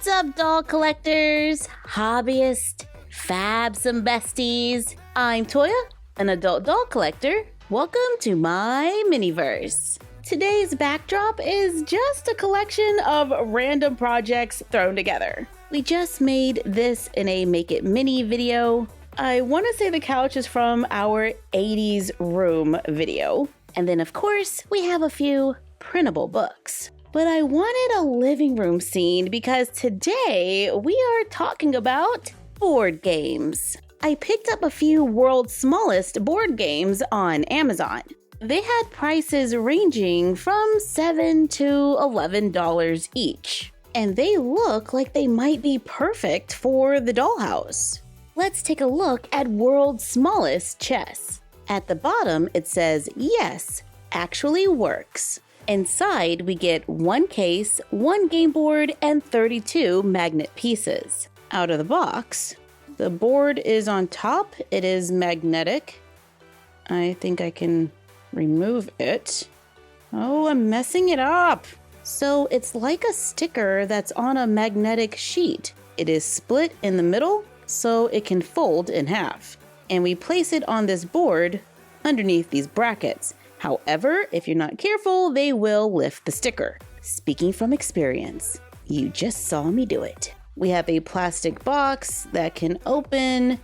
What's up, doll collectors, hobbyists, fabs, and besties? I'm Toya, an adult doll collector. Welcome to my miniverse. Today's backdrop is just a collection of random projects thrown together. We just made this in a Make It Mini video. I want to say the couch is from our 80s room video. And then, of course, we have a few printable books. But I wanted a living room scene because today we are talking about board games. I picked up a few world's smallest board games on Amazon. They had prices ranging from $7 to $11 each. And they look like they might be perfect for the dollhouse. Let's take a look at world's smallest chess. At the bottom, it says, yes, actually works. Inside, we get one case, one game board, and 32 magnet pieces. Out of the box, the board is on top. It is magnetic. I think I can remove it. Oh, I'm messing it up. So it's like a sticker that's on a magnetic sheet. It is split in the middle, so it can fold in half. And we place it on this board underneath these brackets. However, if you're not careful, they will lift the sticker. Speaking from experience, you just saw me do it. We have a plastic box that can open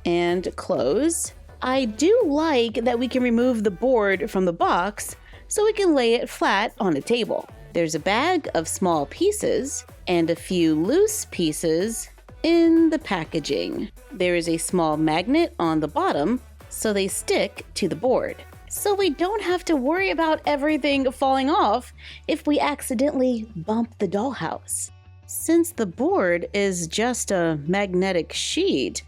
and close. I do like that we can remove the board from the box so we can lay it flat on a table. There's a bag of small pieces and a few loose pieces in the packaging. There is a small magnet on the bottom so they stick to the board. So we don't have to worry about everything falling off if we accidentally bump the dollhouse. Since the board is just a magnetic sheet,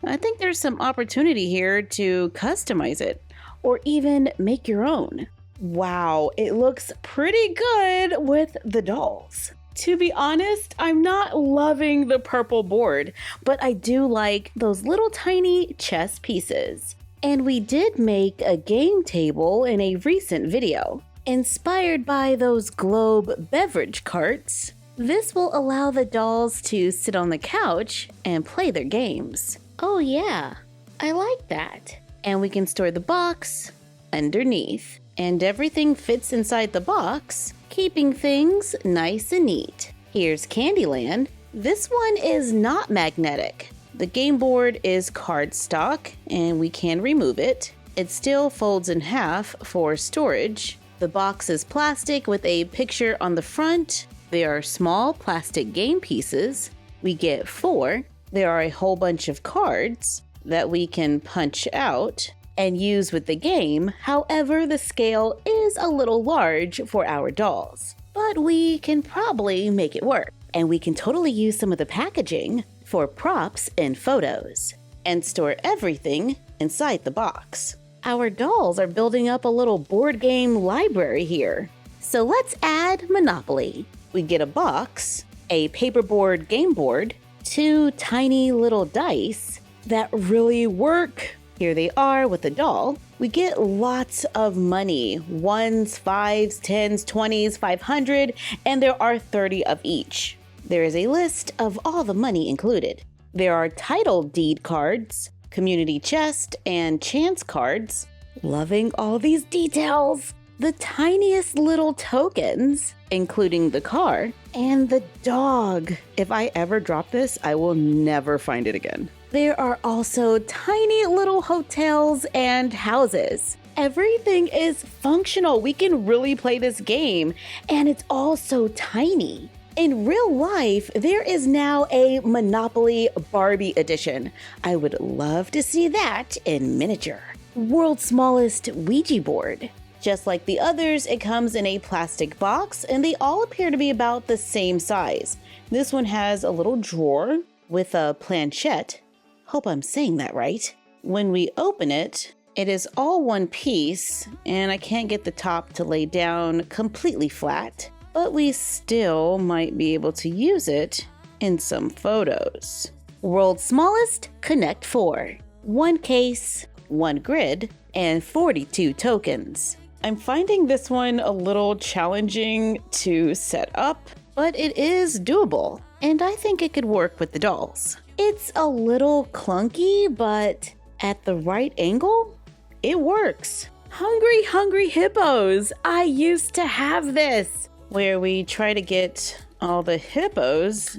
I think there's some opportunity here to customize it or even make your own. Wow, it looks pretty good with the dolls. To be honest, I'm not loving the purple board, but I do like those little tiny chess pieces. And we did make a game table in a recent video. Inspired by those globe beverage carts, this will allow the dolls to sit on the couch and play their games. Oh yeah, I like that. And we can store the box underneath. And everything fits inside the box, keeping things nice and neat. Here's Candyland. This one is not magnetic. The game board is cardstock and we can remove it. It still folds in half for storage. The box is plastic with a picture on the front. There are small plastic game pieces. We get 4. There are a whole bunch of cards that we can punch out and use with the game. However, the scale is a little large for our dolls, but we can probably make it work. And we can totally use some of the packaging for props and photos, and store everything inside the box. Our dolls are building up a little board game library here. So let's add Monopoly. We get a box, a paperboard game board, 2 tiny little dice that really work. Here they are with the doll. We get lots of money, 1s, 5s, 10s, 20s, 500, and there are 30 of each. There is a list of all the money included. There are title deed cards, community chest, and chance cards. Loving all these details. The tiniest little tokens, including the car, and the dog. If I ever drop this, I will never find it again. There are also tiny little hotels and houses. Everything is functional. We can really play this game, and it's all so tiny. In real life, there is now a Monopoly Barbie edition. I would love to see that in miniature. World's smallest Ouija board. Just like the others, it comes in a plastic box and they all appear to be about the same size. This one has a little drawer with a planchette. Hope I'm saying that right. When we open it, it is all one piece and I can't get the top to lay down completely flat. But we still might be able to use it in some photos. World's smallest Connect 4. 1 case, 1 grid, and 42 tokens. I'm finding this one a little challenging to set up, but it is doable. and I think it could work with the dolls. It's a little clunky, but at the right angle, it works. Hungry, hungry hippos! I used to have this, where we try to get all the hippos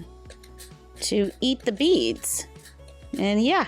to eat the beads. And yeah,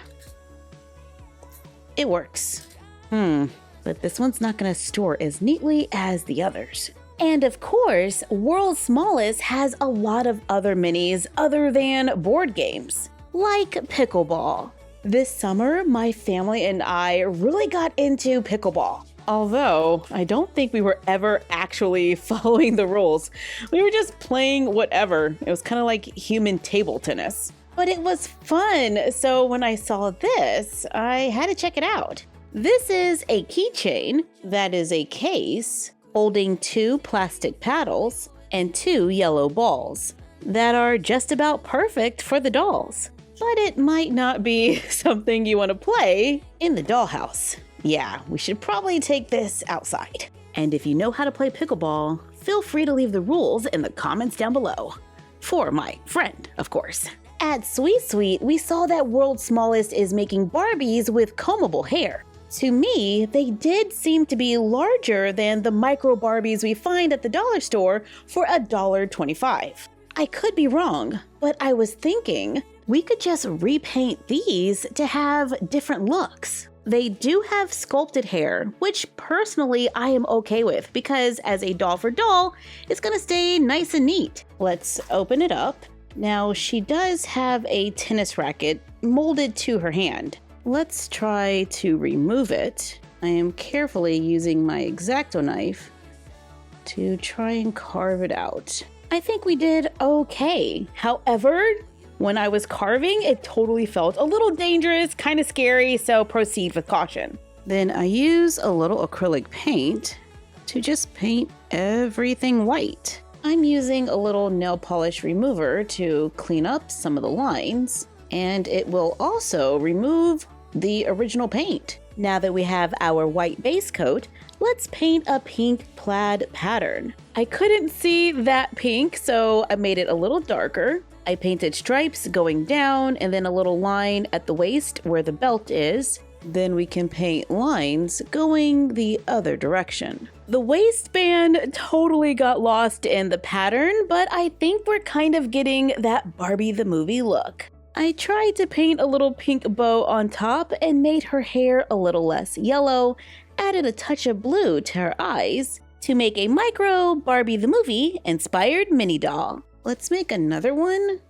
it works. But this one's not gonna store as neatly as the others. And of course, World's Smallest has a lot of other minis other than board games, like pickleball. This summer, my family and I really got into pickleball. Although, I don't think we were ever actually following the rules. We were just playing whatever. It was kind of like human table tennis. But it was fun, so when I saw this, I had to check it out. This is a keychain that is a case holding 2 plastic paddles and 2 yellow balls that are just about perfect for the dolls. But it might not be something you want to play in the dollhouse. Yeah, we should probably take this outside. And if you know how to play pickleball, feel free to leave the rules in the comments down below. For my friend, of course. At Sweet Sweet, we saw that World's Smallest is making Barbies with combable hair. To me, they did seem to be larger than the micro Barbies we find at the dollar store for $1.25. I could be wrong, but I was thinking we could just repaint these to have different looks. They do have sculpted hair, which personally I am okay with because as a doll for doll, it's gonna stay nice and neat. Let's open it up. Now she does have a tennis racket molded to her hand. Let's try to remove it. I am carefully using my X-Acto knife to try and carve it out. I think we did okay. However, when I was carving, it totally felt a little dangerous, kind of scary, so proceed with caution. Then I use a little acrylic paint to just paint everything white. I'm using a little nail polish remover to clean up some of the lines, and it will also remove the original paint. Now that we have our white base coat, let's paint a pink plaid pattern. I couldn't see that pink, so I made it a little darker. I painted stripes going down and then a little line at the waist where the belt is. Then we can paint lines going the other direction. The waistband totally got lost in the pattern, but I think we're kind of getting that Barbie the movie look. I tried to paint a little pink bow on top and made her hair a little less yellow, added a touch of blue to her eyes to make a micro Barbie the movie inspired mini doll. Let's make another one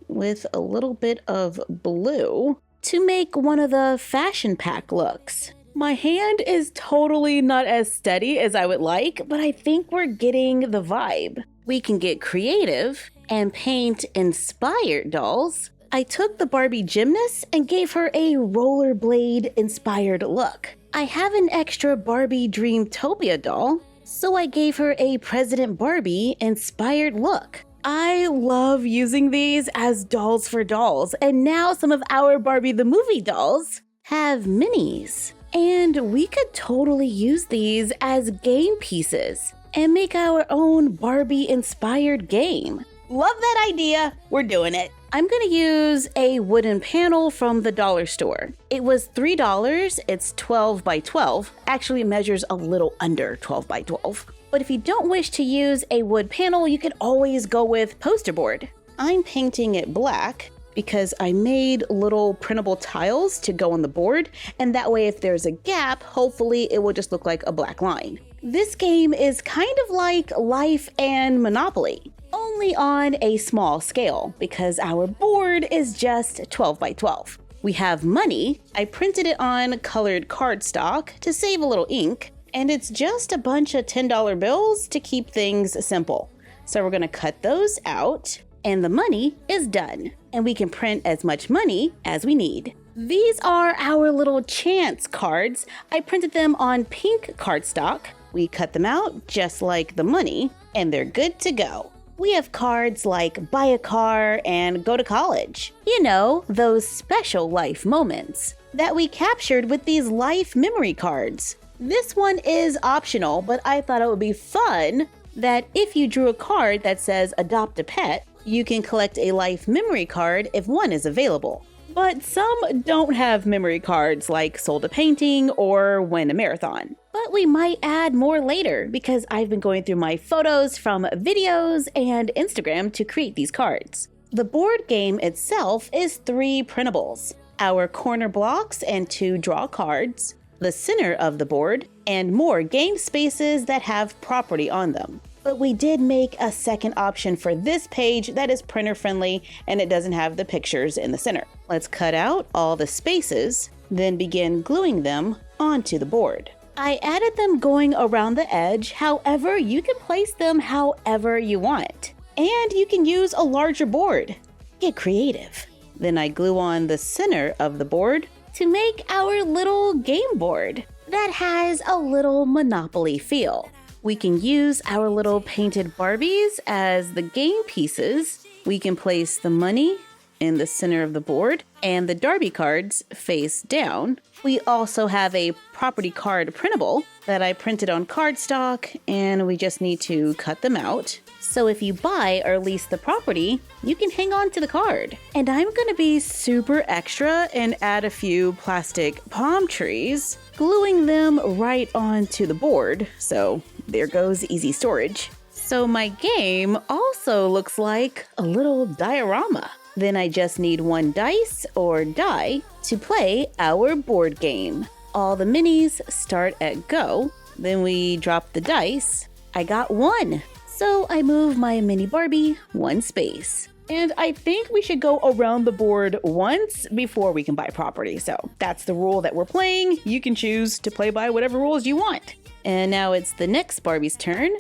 with a little bit of blue to make one of the fashion pack looks. My hand is totally not as steady as I would like, but I think we're getting the vibe. We can get creative and paint inspired dolls. I took the Barbie gymnast and gave her a rollerblade inspired look. I have an extra Barbie Dreamtopia doll, so I gave her a President Barbie inspired look. I love using these as dolls for dolls, and now some of our Barbie the movie dolls have minis. And we could totally use these as game pieces and make our own Barbie inspired game. Love that idea, we're doing it. I'm gonna use a wooden panel from the dollar store. It was $3, it's 12 by 12. Actually it measures a little under 12 by 12. But if you don't wish to use a wood panel, you can always go with poster board. I'm painting it black because I made little printable tiles to go on the board, and that way if there's a gap, hopefully it will just look like a black line. This game is kind of like Life and Monopoly, only on a small scale because our board is just 12 by 12. We have money. I printed it on colored cardstock to save a little ink, and it's just a bunch of $10 bills to keep things simple. So we're gonna cut those out, and the money is done. And we can print as much money as we need. These are our little chance cards. I printed them on pink cardstock. We cut them out just like the money, and they're good to go. We have cards like buy a car and go to college. You know, those special life moments that we captured with these life memory cards. This one is optional, but I thought it would be fun that if you drew a card that says adopt a pet, You can collect a life memory card if one is available. But some don't have memory cards like sold a painting or win a marathon. But we might add more later because I've been going through my photos from videos and Instagram to create these cards. The board game itself is 3 printables: our corner blocks and 2 draw cards, the center of the board, and more game spaces that have property on them. But we did make a second option for this page that is printer friendly and it doesn't have the pictures in the center. Let's cut out all the spaces, then begin gluing them onto the board. I added them going around the edge, however, you can place them however you want. And you can use a larger board. Get creative. Then I glue on the center of the board to make our little game board that has a little Monopoly feel. We can use our little painted Barbies as the game pieces. We can place the money in the center of the board and the Derby cards face down. We also have a property card printable that I printed on cardstock, and we just need to cut them out. So if you buy or lease the property, you can hang on to the card. And I'm gonna be super extra and add a few plastic palm trees, gluing them right onto the board. So there goes easy storage. So my game also looks like a little diorama. Then I just need 1 dice or die to play our board game. All the minis start at go. Then we drop the dice. I got 1. So I move my mini Barbie 1 space. And I think we should go around the board once before we can buy property. So that's the rule that we're playing. You can choose to play by whatever rules you want. And now it's the next Barbie's turn.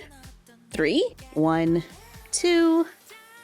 3. 1, 2,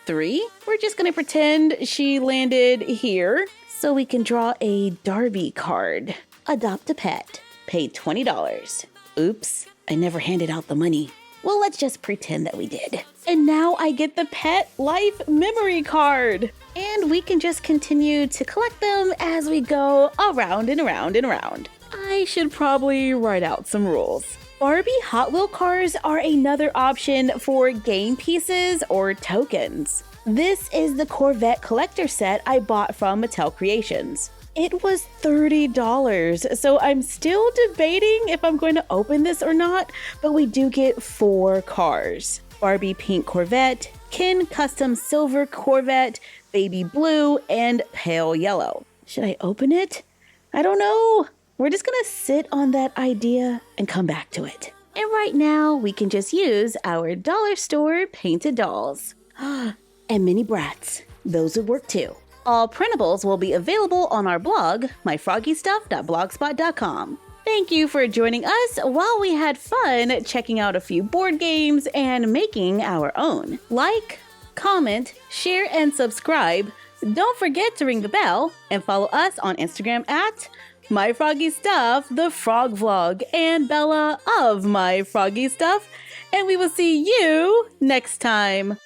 3. We're just gonna pretend she landed here so we can draw a Derby card. Adopt a pet. Pay $20. Oops, I never handed out the money. Well, let's just pretend that we did. And now I get the pet life memory card. And we can just continue to collect them as we go around and around and around. I should probably write out some rules. Barbie Hot Wheel cars are another option for game pieces or tokens. This is the Corvette collector set I bought from Mattel Creations. It was $30, so I'm still debating if I'm going to open this or not, but we do get 4 cars. Barbie Pink Corvette, Ken Custom Silver Corvette, Baby Blue, and Pale Yellow. Should I open it? I don't know. We're just gonna sit on that idea and come back to it. And right now, we can just use our dollar store painted dolls. And mini brats. Those would work too. All printables will be available on our blog, myfroggystuff.blogspot.com. Thank you for joining us while we had fun checking out a few board games and making our own. Like, comment, share, and subscribe. Don't forget to ring the bell and follow us on Instagram at MyFroggyStuff, the Frog Vlog, and Bella of MyFroggyStuff. And we will see you next time.